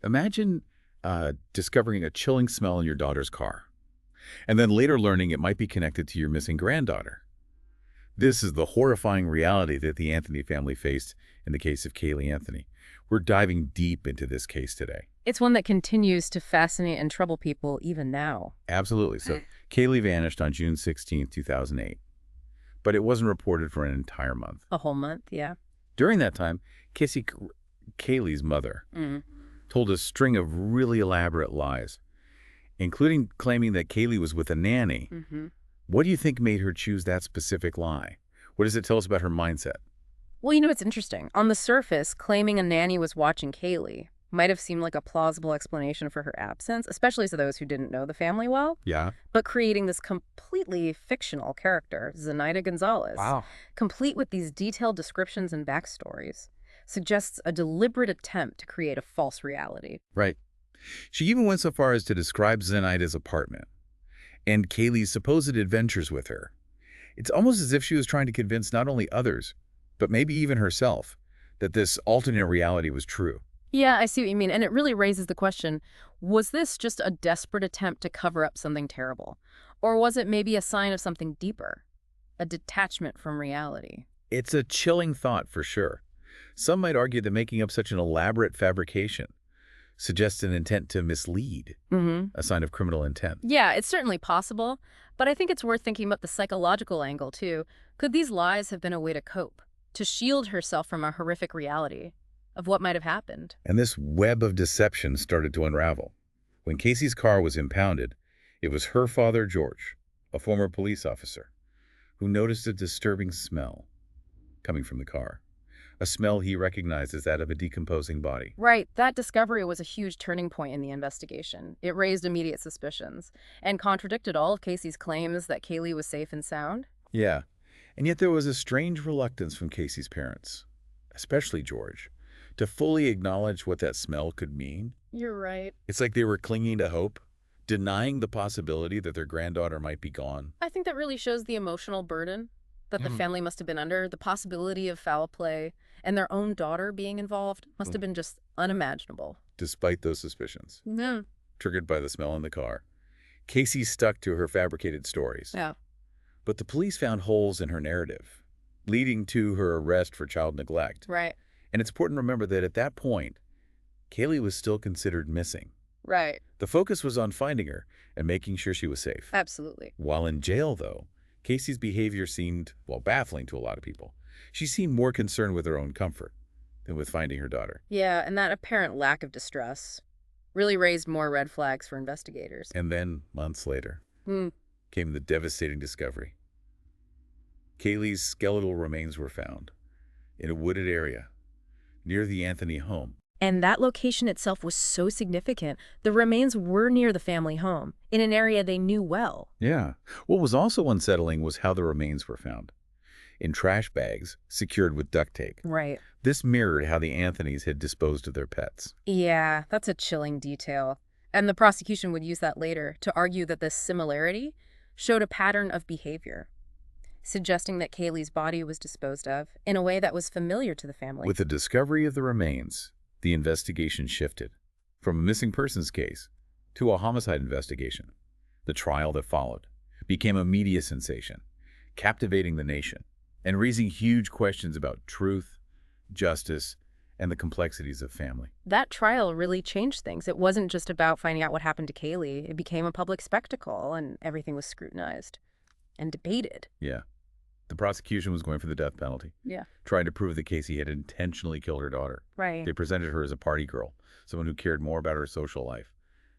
Imagine discovering a chilling smell in your daughter's car, and then later learning it might be connected to your missing granddaughter. This is the horrifying reality that the Anthony family faced in the case of Kaylee Anthony. We're diving deep into this case today. It's one that continues to fascinate and trouble people even now. Absolutely. So Kaylee vanished on June 16, 2008, but it wasn't reported for an entire month. A whole month, yeah. During that time, Kaylee's mother, Mm. told a string of really elaborate lies, including claiming that Kaylee was with a nanny. Mm-hmm. What do you think made her choose that specific lie? What does it tell us about her mindset? Well, it's interesting. On the surface, claiming a nanny was watching Kaylee might have seemed like a plausible explanation for her absence, especially to those who didn't know the family well. Yeah. But creating this completely fictional character, Zenaida Gonzalez, Wow. complete with these detailed descriptions and backstories, suggests a deliberate attempt to create a false reality. Right. She even went so far as to describe Zenaida's apartment and Kaylee's supposed adventures with her. It's almost as if she was trying to convince not only others, but maybe even herself, that this alternate reality was true. Yeah, I see what you mean. And it really raises the question, was this just a desperate attempt to cover up something terrible? Or was it maybe a sign of something deeper, a detachment from reality? It's a chilling thought for sure. Some might argue that making up such an elaborate fabrication suggests an intent to mislead, Mm-hmm. a sign of criminal intent. Yeah, it's certainly possible, but I think it's worth thinking about the psychological angle, too. Could these lies have been a way to cope, to shield herself from a horrific reality of what might have happened? And this web of deception started to unravel. When Casey's car was impounded, it was her father, George, a former police officer, who noticed a disturbing smell coming from the car. A smell he recognized as that of a decomposing body. Right, that discovery was a huge turning point in the investigation. It raised immediate suspicions and contradicted all of Casey's claims that Kaylee was safe and sound. Yeah, and yet there was a strange reluctance from Casey's parents, especially George, to fully acknowledge what that smell could mean. You're right. It's like they were clinging to hope, denying the possibility that their granddaughter might be gone. I think that really shows the emotional burden that the family must have been under. The possibility of foul play and their own daughter being involved must have been just unimaginable. Despite those suspicions, Yeah. triggered by the smell in the car, Casey stuck to her fabricated stories. Yeah. But the police found holes in her narrative, leading to her arrest for child neglect. Right. And it's important to remember that at that point, Kaylee was still considered missing. Right. The focus was on finding her and making sure she was safe. Absolutely. While in jail, though, Casey's behavior seemed, well, baffling to a lot of people. She seemed more concerned with her own comfort than with finding her daughter. Yeah, and that apparent lack of distress really raised more red flags for investigators. And then, months later, Hmm. came the devastating discovery. Kaylee's skeletal remains were found in a wooded area near the Anthony home. And that location itself was so significant. The remains were near the family home, in an area they knew well. Yeah. What was also unsettling was how the remains were found. In trash bags, secured with duct tape. Right. This mirrored how the Anthonys had disposed of their pets. Yeah, that's a chilling detail. And the prosecution would use that later to argue that this similarity showed a pattern of behavior, suggesting that Kaylee's body was disposed of in a way that was familiar to the family. With the discovery of the remains, the investigation shifted from a missing persons case to a homicide investigation. The trial that followed became a media sensation, captivating the nation and raising huge questions about truth, justice, and the complexities of family. That trial really changed things. It wasn't just about finding out what happened to Kaylee. It became a public spectacle, and everything was scrutinized and debated. Yeah. The prosecution was going for the death penalty, Yeah. trying to prove that Casey had intentionally killed her daughter. Right. They presented her as a party girl, someone who cared more about her social life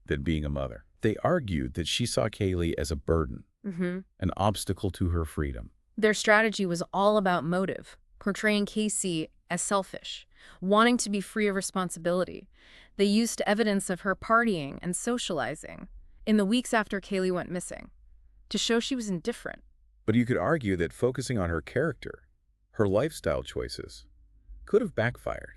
than being a mother. They argued that she saw Kaylee as a burden, Mm-hmm. an obstacle to her freedom. Their strategy was all about motive, portraying Casey as selfish, wanting to be free of responsibility. They used evidence of her partying and socializing in the weeks after Kaylee went missing to show she was indifferent. But you could argue that focusing on her character, her lifestyle choices, could have backfired.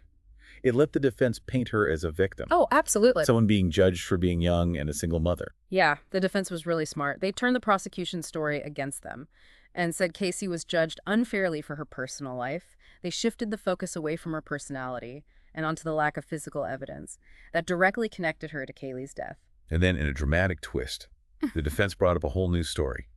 It let the defense paint her as a victim, Oh, absolutely. someone being judged for being young and a single mother. Yeah, the defense was really smart. They turned the prosecution's story against them and said Casey was judged unfairly for her personal life. They shifted the focus away from her personality and onto the lack of physical evidence that directly connected her to Kaylee's death. And then in a dramatic twist, the defense brought up a whole new story.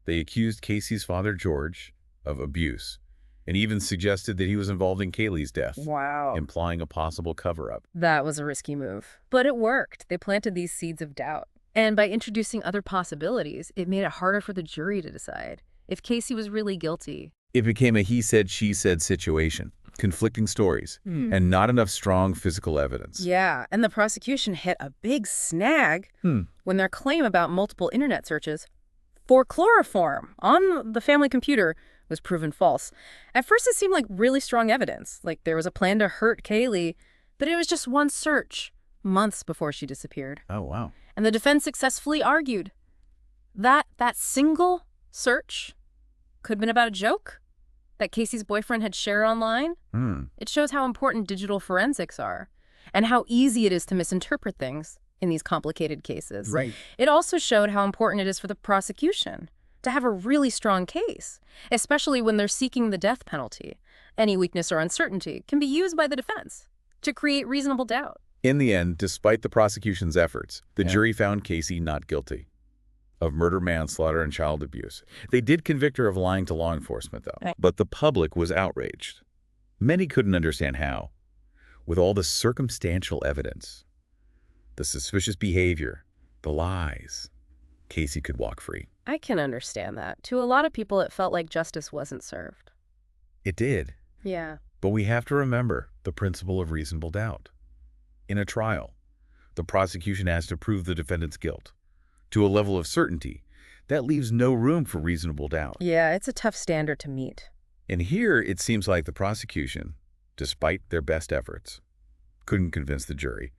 They accused Casey's father, George, of abuse, and even suggested that he was involved in Kaylee's death, Wow. implying a possible cover-up. That was a risky move. But it worked. They planted these seeds of doubt. And by introducing other possibilities, it made it harder for the jury to decide if Casey was really guilty. It became a he said, she said situation, conflicting stories, and not enough strong physical evidence. Yeah, and the prosecution hit a big snag when their claim about multiple internet searches for chloroform on the family computer was proven false. At first, it seemed like really strong evidence, like there was a plan to hurt Kaylee, but it was just one search, months before she disappeared. Oh, wow. And the defense successfully argued that that single search could have been about a joke that Casey's boyfriend had shared online. It shows how important digital forensics are and how easy it is to misinterpret things in these complicated cases. Right. It also showed how important it is for the prosecution to have a really strong case, especially when they're seeking the death penalty. Any weakness or uncertainty can be used by the defense to create reasonable doubt. In the end, despite the prosecution's efforts, the jury found Casey not guilty of murder, manslaughter, and child abuse. They did convict her of lying to law enforcement, though. Right. But the public was outraged. Many couldn't understand how. With all the circumstantial evidence, the suspicious behavior, the lies, Casey could walk free. I can understand that. To a lot of people, it felt like justice wasn't served. It did. Yeah. But we have to remember the principle of reasonable doubt. In a trial, the prosecution has to prove the defendant's guilt to a level of certainty that leaves no room for reasonable doubt. Yeah, it's a tough standard to meet. And here it seems like the prosecution, despite their best efforts, couldn't convince the jury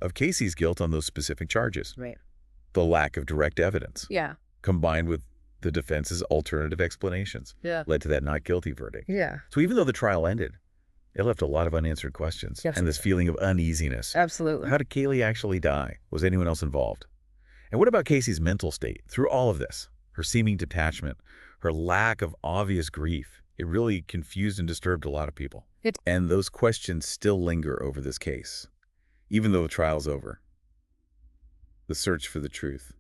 of Casey's guilt on those specific charges. Right. The lack of direct evidence, Yeah. combined with the defense's alternative explanations, Yeah. led to that not guilty verdict. Yeah. So even though the trial ended, it left a lot of unanswered questions Yes. and this feeling of uneasiness. Absolutely. How did Kaylee actually die? Was anyone else involved? And what about Casey's mental state through all of this? Her seeming detachment, her lack of obvious grief. It really confused and disturbed a lot of people. And those questions still linger over this case, even though the trial's over. The search for the truth,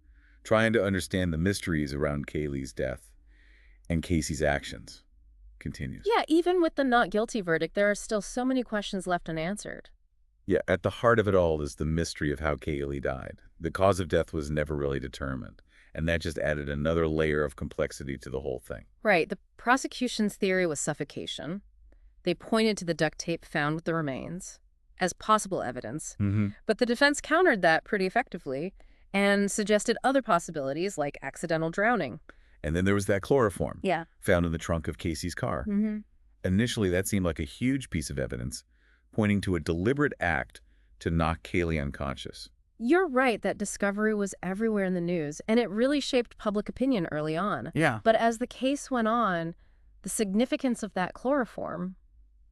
trying to understand the mysteries around Kaylee's death and Casey's actions, continues. Yeah, even with the not guilty verdict, there are still so many questions left unanswered. Yeah, at the heart of it all is the mystery of how Kaylee died. The cause of death was never really determined, and that just added another layer of complexity to the whole thing. Right. The prosecution's theory was suffocation. They pointed to the duct tape found with the remains as possible evidence, but the defense countered that pretty effectively and suggested other possibilities like accidental drowning. And then there was that chloroform Yeah. found in the trunk of Casey's car. Initially, that seemed like a huge piece of evidence, pointing to a deliberate act to knock Kaylee unconscious. You're right that discovery was everywhere in the news, and it really shaped public opinion early on. Yeah. But as the case went on, the significance of that chloroform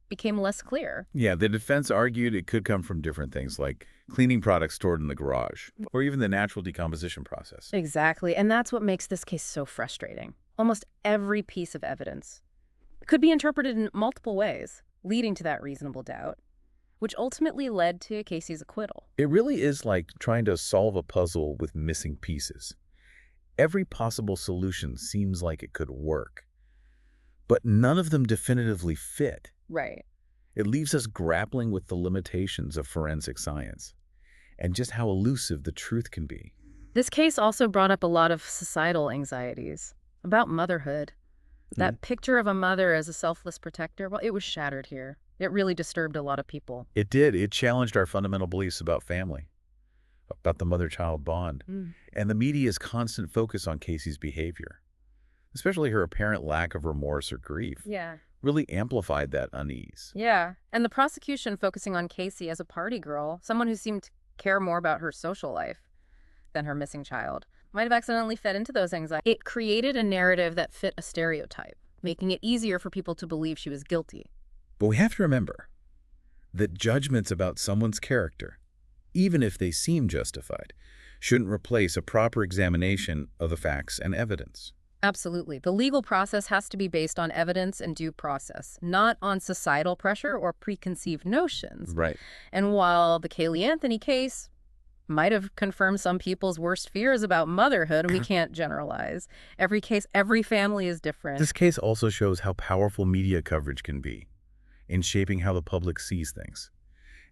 became less clear. Yeah, the defense argued it could come from different things like cleaning products stored in the garage, or even the natural decomposition process. Exactly, and that's what makes this case so frustrating. Almost every piece of evidence could be interpreted in multiple ways, leading to that reasonable doubt, which ultimately led to Casey's acquittal. It really is like trying to solve a puzzle with missing pieces. Every possible solution seems like it could work, but none of them definitively fit. Right. It leaves us grappling with the limitations of forensic science and just how elusive the truth can be. This case also brought up a lot of societal anxieties about motherhood. That picture of a mother as a selfless protector, well, it was shattered here. It really disturbed a lot of people. It did. It challenged our fundamental beliefs about family, about the mother-child bond, and the media's constant focus on Casey's behavior, especially her apparent lack of remorse or grief, Yeah. really amplified that unease. Yeah. And the prosecution focusing on Casey as a party girl, someone who seemed to care more about her social life than her missing child, might have accidentally fed into those anxieties. It created a narrative that fit a stereotype, making it easier for people to believe she was guilty. But we have to remember that judgments about someone's character, even if they seem justified, shouldn't replace a proper examination of the facts and evidence. Absolutely. The legal process has to be based on evidence and due process, not on societal pressure or preconceived notions. Right. And while the Kaylee Anthony case might have confirmed some people's worst fears about motherhood, we can't generalize. Every case, every family is different. This case also shows how powerful media coverage can be in shaping how the public sees things,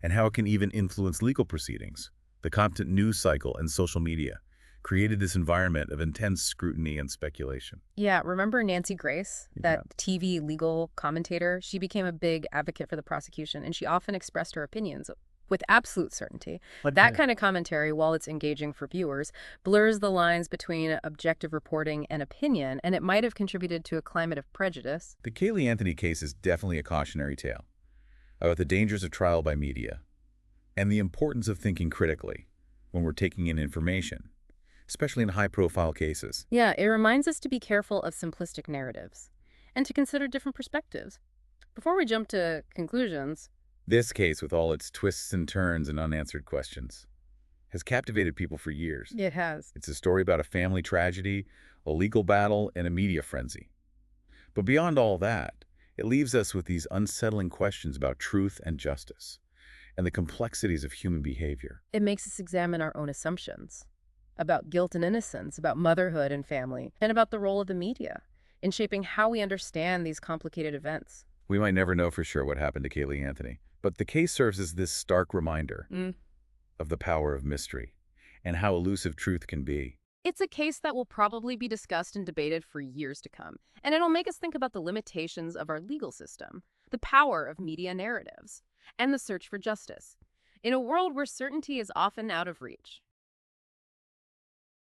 and how it can even influence legal proceedings. The constant news cycle and social media created this environment of intense scrutiny and speculation. Yeah, remember Nancy Grace, that Yeah. TV legal commentator? She became a big advocate for the prosecution, and she often expressed her opinions with absolute certainty. That kind of commentary, while it's engaging for viewers, blurs the lines between objective reporting and opinion, and it might have contributed to a climate of prejudice. The Kaylee Anthony case is definitely a cautionary tale about the dangers of trial by media and the importance of thinking critically when we're taking in information, especially in high-profile cases. Yeah, it reminds us to be careful of simplistic narratives and to consider different perspectives. Before we jump to conclusions, This case, with all its twists and turns and unanswered questions, has captivated people for years. it has. It's a story about a family tragedy, a legal battle, and a media frenzy. But beyond all that, it leaves us with these unsettling questions about truth and justice, and the complexities of human behavior. It makes us examine our own assumptions about guilt and innocence, about motherhood and family, and about the role of the media in shaping how we understand these complicated events. We might never know for sure what happened to Kaylee Anthony, but the case serves as this stark reminder of the power of mystery and how elusive truth can be. It's a case that will probably be discussed and debated for years to come, and it'll make us think about the limitations of our legal system, the power of media narratives, and the search for justice, in a world where certainty is often out of reach.